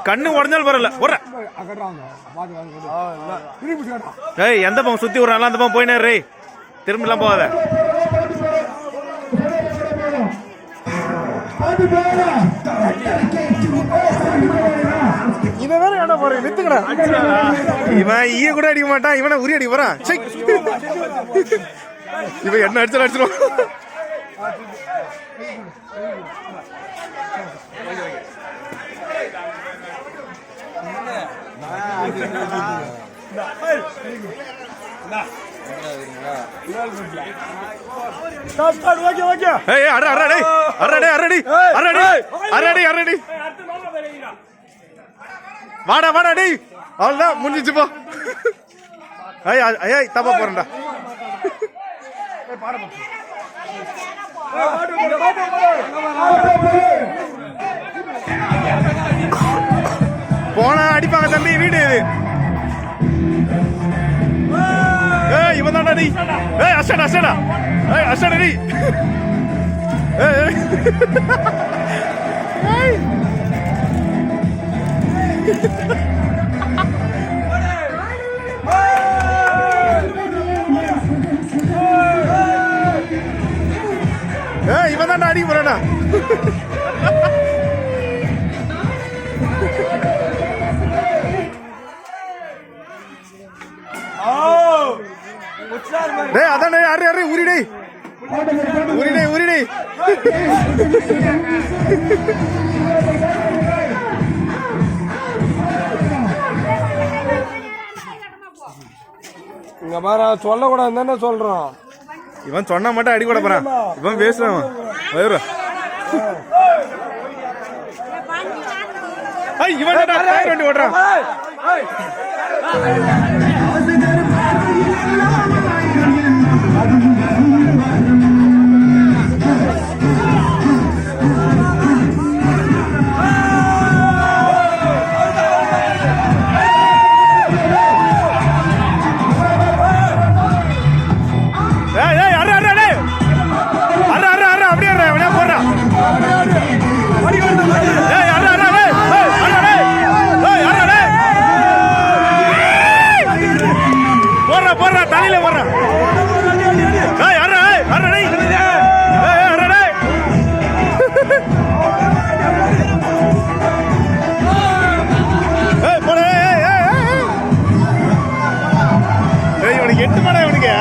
கண்ணு உடஞ்சாலும் பரவாயில்ல. எந்த பக்கம் சுத்தி விடுறாங்களோ அந்த பக்கம் போயினே திரும்பலாம் போகாத. இவன் வேற என்ன போற நித்துக்கடா. இவன் ஈய கூட அடிக்க மாட்டான், இவனை உரி அடிக்க போறான். இவன் என்ன அடிச்சாலும் அடிச்சிடும். வாடா வாடா டேய், அவ்வளவுதான் முடிஞ்சிச்சு போ. தப்பா போறேன்டா. போனா அடிப்பாங்க தம்பி, வீடு இது. இவன் தான்டா நீ. அஷ்டடா அஷ்டடா அஷ்டடா நீ. இவன் தான்டா அடிக்க போறானா. அதான் யாரு யாரு உரிடை உரிடை உரிடை. இங்க பாரு, சொல்லக்கூடாது தானே சொல்றான். இவன் சொன்னா மட்டும் அடி கூட போறான். இவன் பேசுறான். இவன் வண்டி ஓடுறான். எட்டு மடா இவனுக்கு.